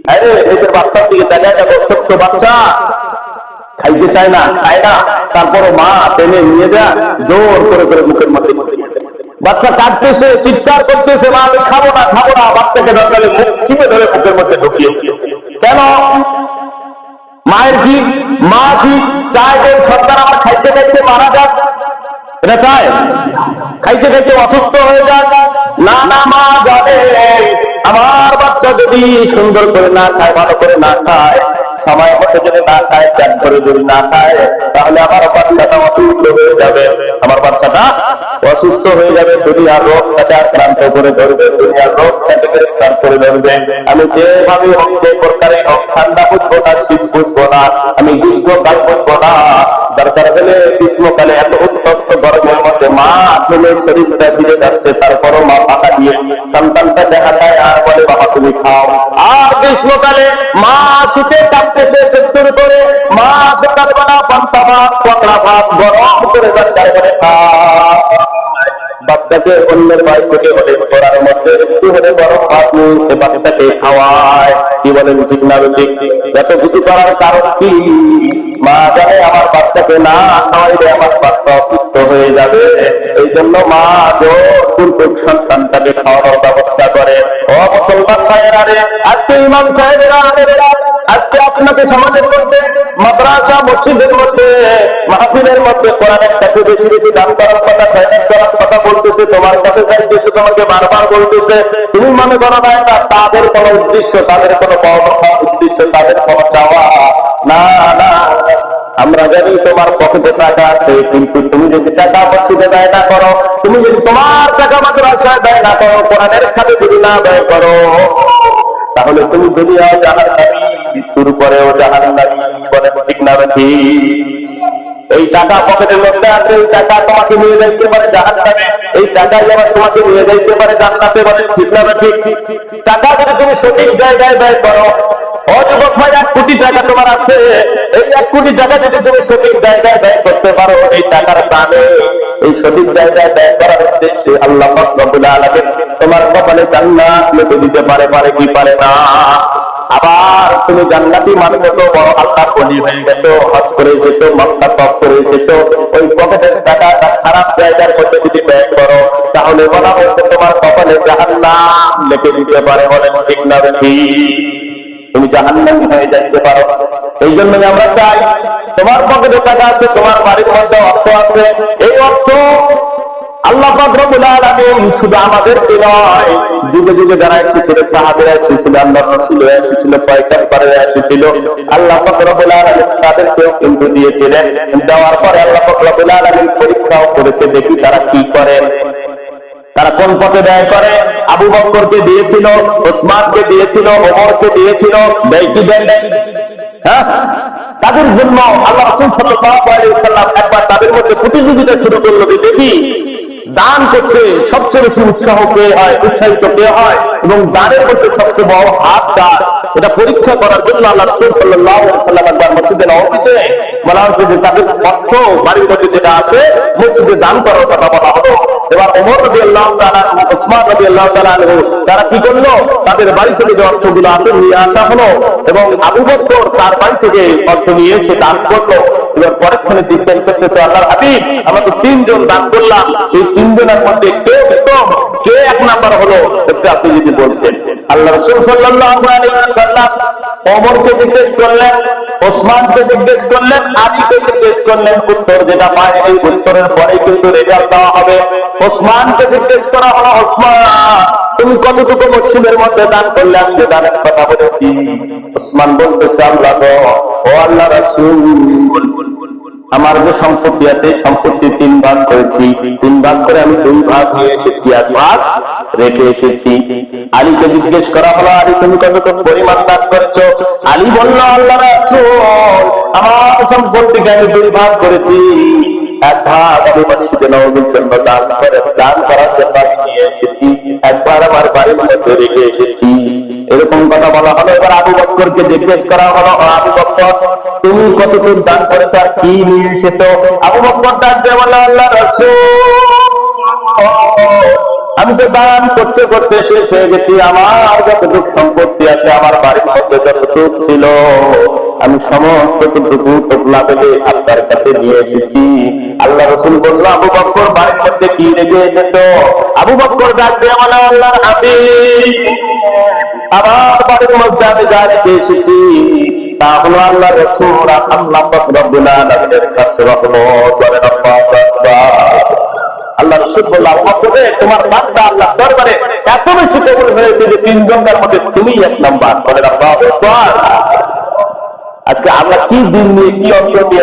আরে এদের বাচ্চার দিকে তাকায় দেখো, ছোট্ট বাচ্চা খাইতে চায় না, খায় না, তারপরে মা টেনে নিয়ে যা জোর করে করে মুখের মধ্যে, বাচ্চা কাঁদতেছে, চিৎকার করতেছে, মা আমি খাবো না খাবো না, বাচ্চাকে দরকারে মুখ চিপে ধরে মুখের মধ্যে ঢুকিয়ে। কেন? মায়ের কি, মা কি চায় যে সন্তান আমার খাইতে খাইতে মারা যাক? এটা চায়? খাইতে খাইতে অসুস্থ হয়ে যাক? না না, মা জানে আমার বাচ্চা যদি সুন্দর করে না খায়, ভালো করে না খায়, সময় মতো যদি না খায়, ত্যাগ করে যদি না খায়, তাহলে আমার বাচ্চাটা অসুস্থ হয়ে যাবে, আমার বাচ্চাটা অসুস্থ হয়ে যাবে, দুনিয়ার রোগ তাকে আক্রান্ত করে ধরবে, দুনিয়ার রোগ তাকে গ্রেফতার করে ধরবে। আমি যেভাবে হোক, যে প্রকারে হোক, ঠান্ডা বুঝবো না, শীত বুঝবো না, আমি গ্রীষ্মকাল বুঝবো না, দরকার হলে গ্রীষ্মকালে এত উত্তপ্ত গরমের মধ্যে মা আসলে শরীরটা দিয়ে যাচ্ছে, তারপরও মা পাকা দিয়ে সন্তানটা দেখা যায় আর বলে বাবা তুমি খাও। আর গ্রীষ্মকালে মা শীতে কাঁপতেছে চুত্তুর করে, মা সকালবেলা পান্তা ভাত, পকড়া ভাত গরম করে বাচ্চার করে খায়। বাচ্চাকে অন্যের বাড়ি থেকে হলে করার মধ্যে একটু হলে গরম ভাত নিয়ে সে বাচ্চাকে খাওয়ায়। কি বলেন ঠিক না ঠিক? এত কিছু করার কারণ কি? মা জানে আমার বাচ্চাকে না খাওয়াইলে আমার বাচ্চা অসুস্থ হয়ে যাবে, এই জন্য মা জোরপূর্বক সন্তানটাকে খাওয়ানোর ব্যবস্থা করে। ও মুসলমান ভাইয়েরা রে, আজকে ইমাম সাহেবেরা আজকে আপনাকে সমাজের মধ্যে, মাদ্রাসা মসজিদের মধ্যে, মাহফিলের মধ্যে কোরআনের কাছে বেশি বেশি দান করার কথা, খয়রাত করার কথা বলতেছে, তোমার কাছে চাইতেছে, তোমাকে বারবার বলতেছে। তুমি মনে করো না এটা তাদের কোনো উদ্দেশ্য, তাদের কোনো উদ্দেশ্য, তাদের কোনো চাওয়া না। না, আমরা জানি তোমার পকেটে টাকা আছে, কিন্তু তুমি যদি টাকা মসজিদে ব্যয় না করো, তুমি যদি তোমার টাকা মাদ্রাসায় ব্যয় না করো, কোরআনের খাতে যদি না ব্যয় করো, তাহলে তুমি দুনিয়াও জাহান্নামী, মৃত্যুর পরেও জাহান্নামী। বলে ঠিক না ঠিক? এই টাকা পকেটের মধ্যে আছে, এই টাকা তোমাকে নিয়ে যাইতে পারে জাহান্নামে, এই টাকা আবার তোমাকে নিয়ে যাইতে পারে জান্নাতে। বলে ঠিক না ঠিক? টাকা যদি তুমি সঠিক জায়গায় ব্যয় করো, ও যুবক ভাই, 1 কোটি টাকা তোমার আছে, এই 1 কোটি টাকা যদি তুমি সঠিক জায়গায় ব্যয় করতে পারো, এই টাকার দামে এই সঠিক জায়গায় ব্যয় করার উদ্দেশ্যে আল্লাহ পাক রব্বুল আলামিন তোমার কপালে জান্নাত লিখে দিতে পারে, পারে কি পারে না? আবার তুমি জান্নাতি মানুষ হতো, বড় আল্লাহর ওলি হয়ে গেছো, হজ করে এসেছো, মক্কা তওয়াফ করে এসেছো, ওই পকেটের টাকাটা খারাপ জায়গার মধ্যে যদি ব্যয় করো, তাহলে বলা হচ্ছে তোমার কপালে জাহান্নাম লিখে দিতে পারে। বলেন ঠিক না ঠিক? তুমি জাহান্নামী হয়ে যাইতে পারো। এই জন্যই আমরা চাই, তোমার পকেটে টাকা আছে, তোমার বাড়ির মধ্যে অর্থ আছে, এই অর্থ আল্লাহ পাক রব্বুল আলামিন শুধু আমাদেরকে নয়, যুগে যুগে যারা এসেছিল, সাহাবীরা এসেছিল, আল্লাহর রাসূল এসেছিল, পয়গম্বররা এসেছিল, আল্লাহ পাক রব্বুল আলামিন তাদেরকেও কিন্তু দিয়েছিলেন। দেওয়ার পরে আল্লাহ পাক রব্বুল আলামিন পরীক্ষাও করেছে, দেখি তারা কি করে, তারা কোন পথে ব্যয় করে। আবু বকরকে দিয়েছিল, ওসমানকে দিয়েছিল, ওমরকে দিয়েছিল, দেয় কি দেয় নাই? হ্যাঁ, তাদের জন্য আল্লাহ রাসূল সাল্লাল্লাহু আলাইহি ওয়াসাল্লাম একবার তাদের মধ্যে প্রতিযোগিতা শুরু করলো যে দেখি দান করতে সবচেয়ে বেশি উৎসাহ কে হয়, উৎসাহিত কে হয়, এবং দানের মধ্যে সবচেয়ে বড় হাত কার, এটা পরীক্ষা করার জন্য আল্লাহ রাসূল সাল্লাল্লাহু আলাইহি ওয়াসাল্লাম একবার মসজিদে নববীতে বলা হচ্ছে যে তাদের অর্থ বাড়ির মধ্যে যেটা আছে মসজিদে দান করার কথা বলা হলো। এবার ওমর রাদিয়াল্লাহু তাআলা এবং ওসমান রাদিয়াল্লাহু তাআলা তারা কি করলো, তাদের বাড়ি থেকে যে অর্থগুলো আছে নিয়ে আসা হলো, এবং আবু বকর তার বাড়ি থেকে অর্থ নিয়ে এসে দান করলো। এবার পরেক্ষণে জিজ্ঞেস করতেছে, আল্লাহর হাবিব, আমরা তো 3 জন দান করলাম, এই 3 জনের মধ্যে কে উত্তম, কে 1 নাম্বার হলো, একটু আপনি যদি বলতেন। আল্লাহ রাসূল সাল্লাল্লাহু আলাইহি ওয়াসাল্লাম ওমরকে জিজ্ঞেস করলেন, ওসমানকে জিজ্ঞেস করলেন, আলীকে জিজ্ঞেস করলেন, উত্তর যেটা পায় এই উত্তরের পরে কিন্তু রেজাল্ট দেওয়া হবে। ওসমানকে জিজ্ঞেস করা হলো, ওসমান তুমি কতটুকু মসজিদের মধ্যে দান করলে? আমি যে দানের কথা বলেছি। ওসমান বলতেছে, আল্লাহ গো, ও আল্লাহ রাসূল, আমার যে সম্পত্তি আছে সম্পত্তি 3 ভাগ করেছি, 3 ভাগ করে আমি 2 ভাগ নিয়ে এসেছি, 1 ভাগ রেখে এসেছি। আলীকে জিজ্ঞেস করা হলো, আলী তুমি কতটুকু পরিমাণ দান করেছো? আলী বলল, আল্লাহ রাসূল, আমার সম্পত্তিকে আমি 2 ভাগ করেছি, 1 ভাগ আমি মসজিদে নববীর জন্য দান করার জন্য নিয়ে এসেছি, 1 ভাগ আমার বাড়ির মধ্যে রেখে এসেছি। এরকম কথা বলা হলো। এবার আবু বকরকে জিজ্ঞেস করা হলো, আবু বকর তুমি কতটুকু দান করেছো আর কি নিয়ে এসেছো? আবু বকর ডাক দিয়ে বলল, আল্লাহ রাসূল, আমি তো দান করতে করতে শেষ হয়ে গেছি, আমার যতটুকু সম্পত্তি আছে, আমার বাড়ির মধ্যে যতটুকু ছিল, আমি সমস্ত টুকু টোপলা পেলে আপনার কাছে নিয়ে এসেছি। আল্লাহ রাসূল বলল, আবু বকর বাড়ির মধ্যে কি রেখে এসেছো? আবু বকর ডাক দিয়ে বলে, আল্লাহর হাবিব, আমার বাড়ির মধ্যে আমি যা রেখে এসেছি তা হলো আল্লাহ রাসূল আর আল্লাহ পাক রব্বুল আলামিনের কাছে রহমত। বলেন আল্লাহু আকবার। আল্লাহ রাসূল বলল, আবু বকর, তোমার বান্দা আল্লাহর দরবারে এত বেশি কবুল হয়েছে যে তিনজনের মধ্যে তুমিই এক নাম্বার। বলেন আল্লাহু আকবার। আজকে আমরা কি দিন নিয়ে, কি অন্তর নিয়ে